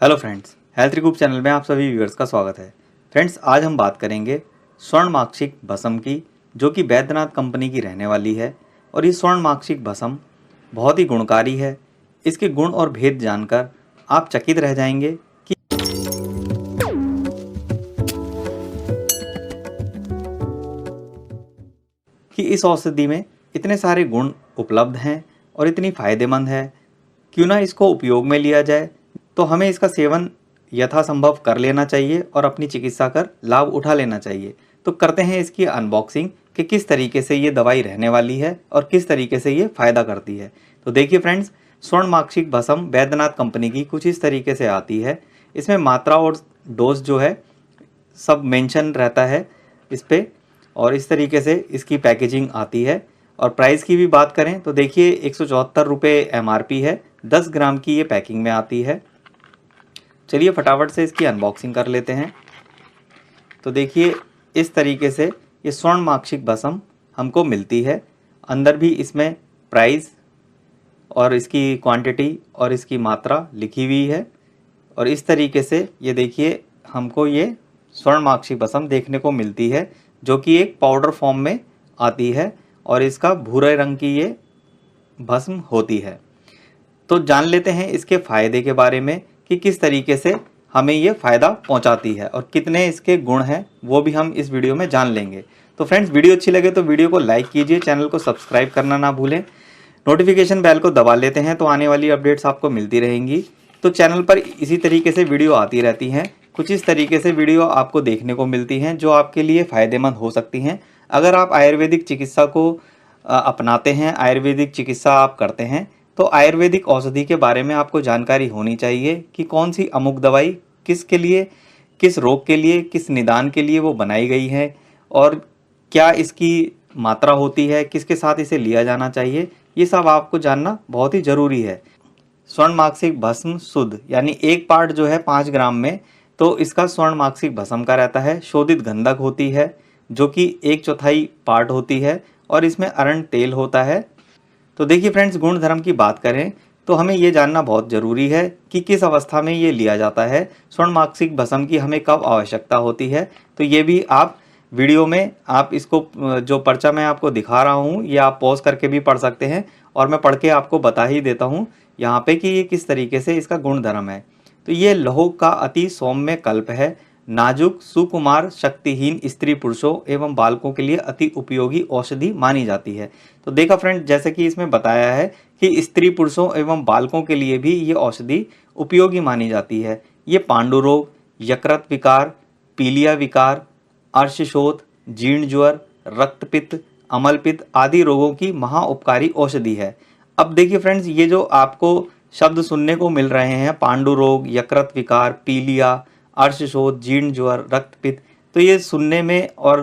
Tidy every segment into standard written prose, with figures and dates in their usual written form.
Hello friends, health recoup channel में आप सभी व्यूअर्स का स्वागत है। फ्रेंड्स, आज हम बात करेंगे स्वर्णमाक्षिक भस्म की, जो कि बैद्यनाथ कंपनी की रहने वाली है। और ये स्वर्णमाक्षिक भस्म बहुत ही गुणकारी है। इसके गुण और भेद जानकर आप चकित रह जाएंगे कि इस औषधि में इतने सारे गुण उपलब्ध हैं और इतनी फ़ायदेमंद है। क्यों ना इसको उपयोग में लिया जाए। तो हमें इसका सेवन यथासंभव कर लेना चाहिए और अपनी चिकित्सा कर लाभ उठा लेना चाहिए। तो करते हैं इसकी अनबॉक्सिंग कि किस तरीके से ये दवाई रहने वाली है और किस तरीके से ये फ़ायदा करती है। तो देखिए फ्रेंड्स, स्वर्णमाक्षिक भस्म बैद्यनाथ कंपनी की कुछ इस तरीके से आती है। इसमें मात्रा और डोज जो है सब मेंशन रहता है इस पे, और इस तरीके से इसकी पैकेजिंग आती है। और प्राइस की भी बात करें तो देखिए 174 रुपये MRP है। 10 ग्राम की ये पैकिंग में आती है। चलिए फटाफट से इसकी अनबॉक्सिंग कर लेते हैं। तो देखिए इस तरीके से ये स्वर्णमाक्षिक भस्म हमको मिलती है। अंदर भी इसमें प्राइस और इसकी क्वांटिटी और इसकी मात्रा लिखी हुई है। और इस तरीके से ये देखिए हमको ये स्वर्णमाक्षिक भस्म देखने को मिलती है, जो कि एक पाउडर फॉर्म में आती है और इसका भूरे रंग की ये भस्म होती है। तो जान लेते हैं इसके फ़ायदे के बारे में कि किस तरीके से हमें ये फ़ायदा पहुंचाती है और कितने इसके गुण हैं, वो भी हम इस वीडियो में जान लेंगे। तो फ्रेंड्स, वीडियो अच्छी लगे तो वीडियो को लाइक कीजिए, चैनल को सब्सक्राइब करना ना भूलें, नोटिफिकेशन बेल को दबा लेते हैं तो आने वाली अपडेट्स आपको मिलती रहेंगी। तो चैनल पर इसी तरीके से वीडियो आती रहती हैं। कुछ इस तरीके से वीडियो आपको देखने को मिलती हैं जो आपके लिए फ़ायदेमंद हो सकती हैं। अगर आप आयुर्वेदिक चिकित्सा को अपनाते हैं, आयुर्वेदिक चिकित्सा आप करते हैं, तो आयुर्वेदिक औषधि के बारे में आपको जानकारी होनी चाहिए कि कौन सी अमुक दवाई किसके लिए, किस रोग के लिए, किस निदान के लिए वो बनाई गई है और क्या इसकी मात्रा होती है, किसके साथ इसे लिया जाना चाहिए। ये सब आपको जानना बहुत ही ज़रूरी है। स्वर्णमाक्षिक भस्म शुद्ध यानी एक पार्ट जो है 5 ग्राम में, तो इसका स्वर्णमाक्षिक भस्म का रहता है। शोधित गंधक होती है जो कि 1/4 पार्ट होती है और इसमें अरण तेल होता है। तो देखिए फ्रेंड्स, गुण धर्म की बात करें तो हमें ये जानना बहुत ज़रूरी है कि किस अवस्था में ये लिया जाता है। स्वर्णमाक्षिक भस्म की हमें कब आवश्यकता होती है, तो ये भी आप वीडियो में आप इसको जो पर्चा मैं आपको दिखा रहा हूँ ये आप पॉज करके भी पढ़ सकते हैं और मैं पढ़ के आपको बता ही देता हूँ यहाँ पे कि ये किस तरीके से इसका गुण धर्म है। तो ये लौह का अति सौम्य कल्प है, नाजुक सुकुमार शक्तिहीन स्त्री पुरुषों एवं बालकों के लिए अति उपयोगी औषधि मानी जाती है। तो देखा फ्रेंड, जैसे कि इसमें बताया है कि स्त्री पुरुषों एवं बालकों के लिए भी ये औषधि उपयोगी मानी जाती है। ये पांडु रोग, यकृत विकार, पीलिया विकार, अर्शशोथ, जीर्ण ज्वर, रक्तपित्त, अमलपित्त आदि रोगों की महाउपकारी औषधि है। अब देखिए फ्रेंड्स, ये जो आपको शब्द सुनने को मिल रहे हैं, पांडु रोग, यकृत विकार, पीलिया, अर्शशोथ, जीर्ण ज्वर, रक्तपित्त, तो ये सुनने में और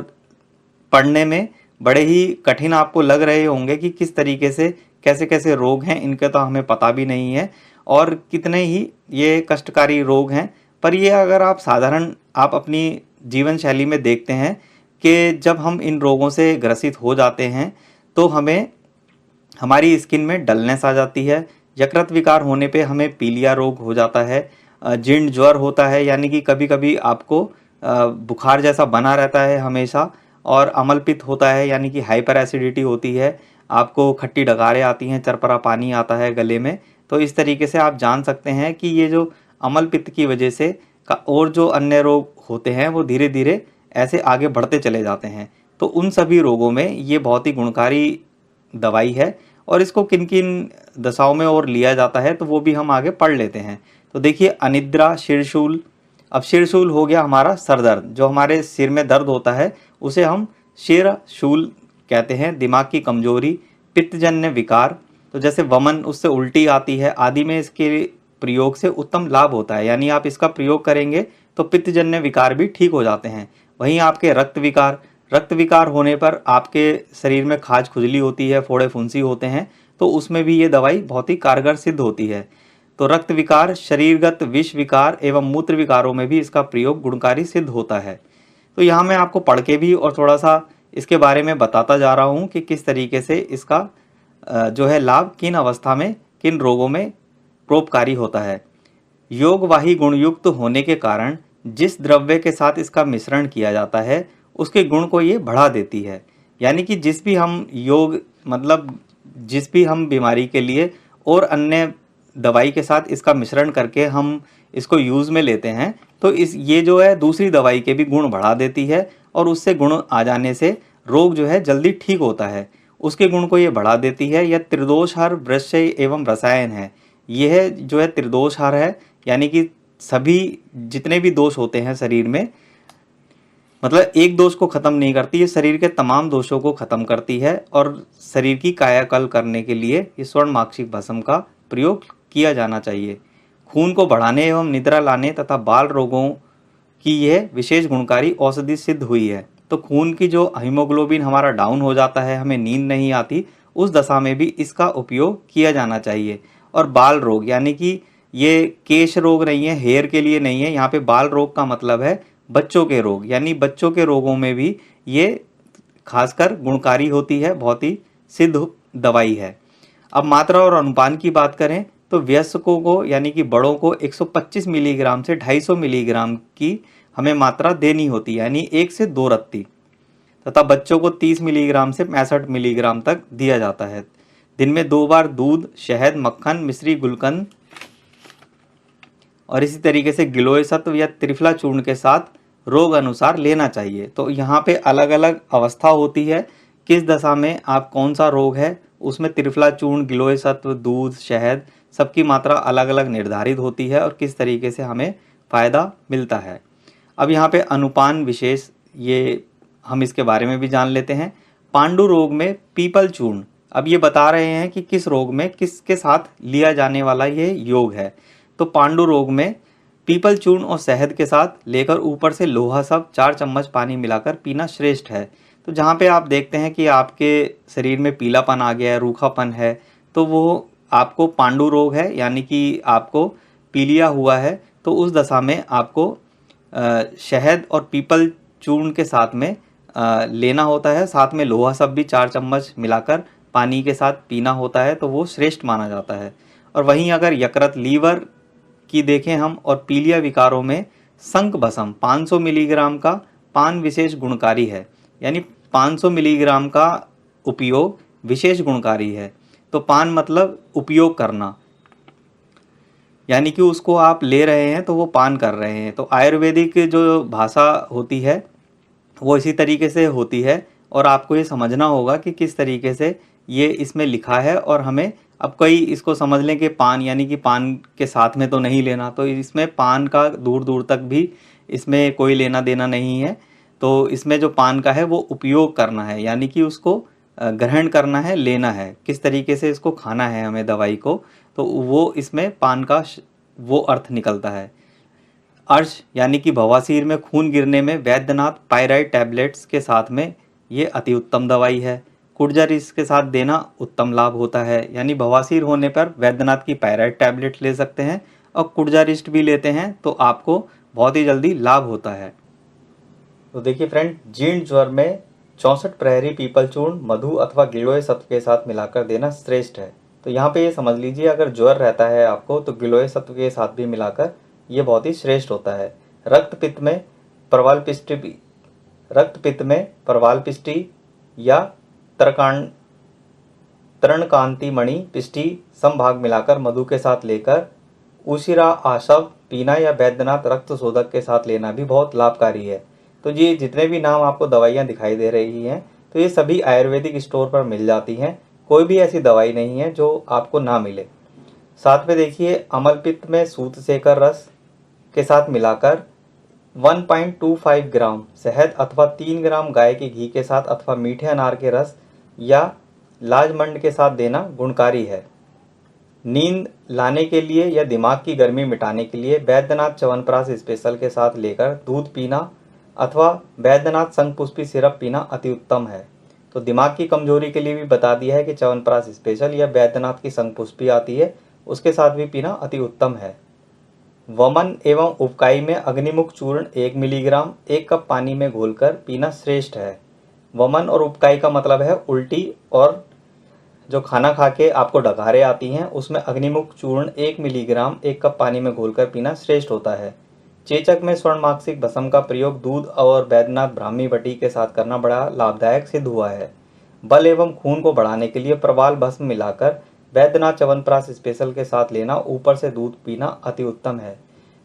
पढ़ने में बड़े ही कठिन आपको लग रहे होंगे कि किस तरीके से कैसे कैसे रोग हैं, इनके तो हमें पता भी नहीं है और कितने ही ये कष्टकारी रोग हैं। पर ये अगर आप साधारण आप अपनी जीवन शैली में देखते हैं कि जब हम इन रोगों से ग्रसित हो जाते हैं तो हमें हमारी स्किन में डलनेस आ जाती है। यकृत विकार होने पे हमें पीलिया रोग हो जाता है। जीर्ण ज्वर होता है, यानी कि कभी कभी आपको बुखार जैसा बना रहता है हमेशा। और अमलपित्त होता है, यानी कि हाइपर एसिडिटी होती है, आपको खट्टी डगारें आती हैं, चरपरा पानी आता है गले में। तो इस तरीके से आप जान सकते हैं कि ये जो अमलपित्त की वजह से और जो अन्य रोग होते हैं वो धीरे धीरे ऐसे आगे बढ़ते चले जाते हैं। तो उन सभी रोगों में ये बहुत ही गुणकारी दवाई है और इसको किन किन दशाओं में और लिया जाता है तो वो भी हम आगे पढ़ लेते हैं। तो देखिए, अनिद्रा, शिरशूल। अब शिरशूल हो गया हमारा सर दर्द, जो हमारे सिर में दर्द होता है उसे हम शिरशूल कहते हैं। दिमाग की कमजोरी, पित्तजन्य विकार, तो जैसे वमन, उससे उल्टी आती है आदि में इसके प्रयोग से उत्तम लाभ होता है, यानी आप इसका प्रयोग करेंगे तो पित्तजन्य विकार भी ठीक हो जाते हैं। वहीं आपके रक्त विकार, रक्त विकार होने पर आपके शरीर में खाज खुजली होती है, फोड़े फुंसी होते हैं, तो उसमें भी ये दवाई बहुत ही कारगर सिद्ध होती है। तो रक्त विकार, शरीरगत विष विकार एवं मूत्र विकारों में भी इसका प्रयोग गुणकारी सिद्ध होता है। तो यहाँ मैं आपको पढ़ के भी और थोड़ा सा इसके बारे में बताता जा रहा हूँ कि किस तरीके से इसका जो है लाभ किन अवस्था में किन रोगों में परोपकारी होता है। योगवाही गुणयुक्त होने के कारण जिस द्रव्य के साथ इसका मिश्रण किया जाता है उसके गुण को ये बढ़ा देती है। यानी कि जिस भी हम योग मतलब जिस भी हम बीमारी के लिए और अन्य दवाई के साथ इसका मिश्रण करके हम इसको यूज़ में लेते हैं, तो इस ये जो है दूसरी दवाई के भी गुण बढ़ा देती है और उससे गुण आ जाने से रोग जो है जल्दी ठीक होता है। उसके गुण को ये बढ़ा देती है। यह त्रिदोषहार वृक्ष एवं रसायन है। यह जो है त्रिदोषहार है, यानी कि सभी जितने भी दोष होते हैं शरीर में, मतलब एक दोष को खत्म नहीं करती, ये शरीर के तमाम दोषों को खत्म करती है। और शरीर की कायाकल्प करने के लिए ये स्वर्ण माक्षिक भस्म का प्रयोग किया जाना चाहिए। खून को बढ़ाने एवं निद्रा लाने तथा बाल रोगों की यह विशेष गुणकारी औषधि सिद्ध हुई है। तो खून की जो हीमोग्लोबिन हमारा डाउन हो जाता है, हमें नींद नहीं आती, उस दशा में भी इसका उपयोग किया जाना चाहिए। और बाल रोग, यानी कि ये केश रोग नहीं है, हेयर के लिए नहीं है, यहाँ पे बाल रोग का मतलब है बच्चों के रोग, यानी बच्चों के रोगों में भी ये खासकर गुणकारी होती है, बहुत ही सिद्ध दवाई है। अब मात्रा और अनुपान की बात करें तो वयस्कों को यानी कि बड़ों को 125 मिलीग्राम से 250 मिलीग्राम की हमें मात्रा देनी होती है, यानी 1 से 2 रत्ती, तथा बच्चों को 30 मिलीग्राम से 65 मिलीग्राम तक दिया जाता है। दिन में 2 बार दूध, शहद, मक्खन, मिश्री, गुलकंद और इसी तरीके से गिलोय सत्व या त्रिफला चूर्ण के साथ रोग अनुसार लेना चाहिए। तो यहाँ पे अलग अलग अवस्था होती है, किस दशा में आप कौन सा रोग है, उसमें त्रिफला चूर्ण, गिलोय सत्व, दूध, शहद सबकी मात्रा अलग अलग निर्धारित होती है और किस तरीके से हमें फ़ायदा मिलता है। अब यहाँ पे अनुपान विशेष, ये हम इसके बारे में भी जान लेते हैं। पांडु रोग में पीपल चूर्ण, अब ये बता रहे हैं कि किस रोग में किसके साथ लिया जाने वाला ये योग है। तो पांडु रोग में पीपल चूर्ण और शहद के साथ लेकर ऊपर से लोहा सब 4 चम्मच पानी मिलाकर पीना श्रेष्ठ है। तो जहाँ पे आप देखते हैं कि आपके शरीर में पीलापन आ गया है, रूखापन है, तो वो आपको पांडु रोग है, यानी कि आपको पीलिया हुआ है। तो उस दशा में आपको शहद और पीपल चूर्ण के साथ में लेना होता है, साथ में लोहा सब भी 4 चम्मच मिलाकर पानी के साथ पीना होता है, तो वो श्रेष्ठ माना जाता है। और वहीं अगर यकृत, लीवर की देखें हम और पीलिया विकारों में शंख भस्म 500 मिलीग्राम का पान विशेष गुणकारी है, यानी 500 मिलीग्राम का उपयोग विशेष गुणकारी है। तो पान मतलब उपयोग करना, यानी कि उसको आप ले रहे हैं तो वो पान कर रहे हैं। तो आयुर्वेदिक जो भाषा होती है वो इसी तरीके से होती है और आपको ये समझना होगा कि किस तरीके से ये इसमें लिखा है। और हमें अब कई इसको समझ लें कि पान यानी कि पान के साथ में तो नहीं लेना, तो इसमें पान का दूर दूर तक भी इसमें कोई लेना देना नहीं है। तो इसमें जो पान का है वो उपयोग करना है, यानी कि उसको ग्रहण करना है, लेना है, किस तरीके से इसको खाना है हमें दवाई को, तो वो इसमें पान का वो अर्थ निकलता है। अर्श यानी कि बवासीर में खून गिरने में वैद्यनाथ पायराइड टैबलेट्स के साथ में ये अति उत्तम दवाई है। कुर्जर इसके साथ देना उत्तम लाभ होता है, यानी बवासीर होने पर वैद्यनाथ की पायराइड टैबलेट ले सकते हैं और कुर्जारिस्ट भी लेते हैं तो आपको बहुत ही जल्दी लाभ होता है। तो देखिए फ्रेंड, जीर्ण ज्वर में 64 प्रहरी पीपल चूर्ण मधु अथवा गिलोय सत्व के साथ मिलाकर देना श्रेष्ठ है। तो यहाँ पे ये समझ लीजिए, अगर ज्वर रहता है आपको तो गिलोय सत्व के साथ भी मिलाकर ये बहुत ही श्रेष्ठ होता है। रक्तपित्त में प्रवाल पिष्टि या तृणकांति मणि पिष्टि समभाग मिलाकर मधु के साथ लेकर उशिरा आशव पीना या वैद्यनाथ रक्त शोधक के साथ लेना भी बहुत लाभकारी है। तो ये जितने भी नाम आपको दवाइयाँ दिखाई दे रही हैं तो ये सभी आयुर्वेदिक स्टोर पर मिल जाती हैं, कोई भी ऐसी दवाई नहीं है जो आपको ना मिले। साथ में देखिए, अमलपित्त में सूत सेकर रस के साथ मिलाकर 1.25 ग्राम शहद अथवा 3 ग्राम गाय के घी के साथ अथवा मीठे अनार के रस या लाजमंड के साथ देना गुणकारी है। नींद लाने के लिए या दिमाग की गर्मी मिटाने के लिए वैद्यनाथ च्यवनप्राश स्पेशल के साथ लेकर दूध पीना अथवा वैद्यनाथ शंखपुष्पी सिरप पीना अति उत्तम है। तो दिमाग की कमजोरी के लिए भी बता दिया है कि च्यवनप्राश स्पेशल या वैद्यनाथ की शंखपुष्पी आती है, उसके साथ भी पीना अति उत्तम है। वमन एवं उबकाई में अग्निमुख चूर्ण 1 मिलीग्राम 1 कप पानी में घोलकर पीना श्रेष्ठ है। वमन और उबकाई का मतलब है उल्टी और जो खाना खा के आपको डकारें आती हैं उसमें अग्निमुख चूर्ण 1 मिलीग्राम 1 कप पानी में घोलकर पीना श्रेष्ठ होता है। चेचक में स्वर्णमाक्षिक भस्म का प्रयोग दूध और बैद्यनाथ ब्राह्मी बटी के साथ करना बड़ा लाभदायक सिद्ध हुआ है। बल एवं खून को बढ़ाने के लिए प्रवाल भस्म मिलाकर बैद्यनाथ च्यवनप्राश स्पेशल के साथ लेना, ऊपर से दूध पीना अति उत्तम है।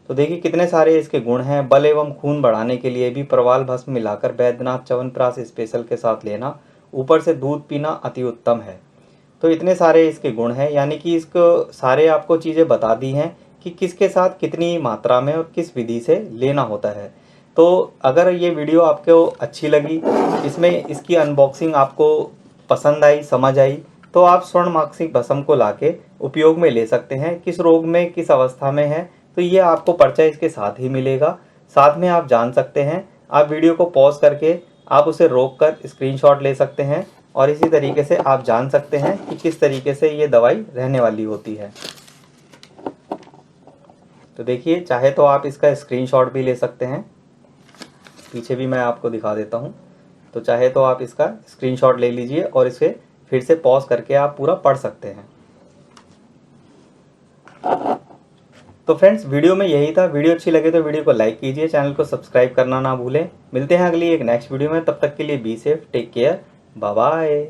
तो देखिए कितने सारे इसके गुण हैं। बल एवं खून बढ़ाने के लिए भी प्रवाल भस्म मिलाकर बैद्यनाथ च्यवनप्राश स्पेशल के साथ लेना, ऊपर से दूध पीना अति उत्तम है। तो इतने सारे इसके गुण हैं, यानी कि इसको सारे आपको चीज़ें बता दी हैं कि किसके साथ कितनी मात्रा में और किस विधि से लेना होता है। तो अगर ये वीडियो आपको अच्छी लगी, इसमें इसकी अनबॉक्सिंग आपको पसंद आई, समझ आई, तो आप स्वर्णमाक्षिक भस्म को लाके उपयोग में ले सकते हैं। किस रोग में किस अवस्था में है तो ये आपको पर्चा इसके साथ ही मिलेगा, साथ में आप जान सकते हैं। आप वीडियो को पॉज करके आप उसे रोक कर स्क्रीनशॉट ले सकते हैं और इसी तरीके से आप जान सकते हैं कि किस तरीके से ये दवाई रहने वाली होती है। तो देखिए, चाहे तो आप इसका स्क्रीनशॉट भी ले सकते हैं, पीछे भी मैं आपको दिखा देता हूँ। तो चाहे तो आप इसका स्क्रीनशॉट ले लीजिए और इसे फिर से पॉज करके आप पूरा पढ़ सकते हैं। तो फ्रेंड्स, वीडियो में यही था। वीडियो अच्छी लगे तो वीडियो को लाइक कीजिए, चैनल को सब्सक्राइब करना ना भूलें। मिलते हैं अगली एक नेक्स्ट वीडियो में, तब तक के लिए be safe, take care, bye bye.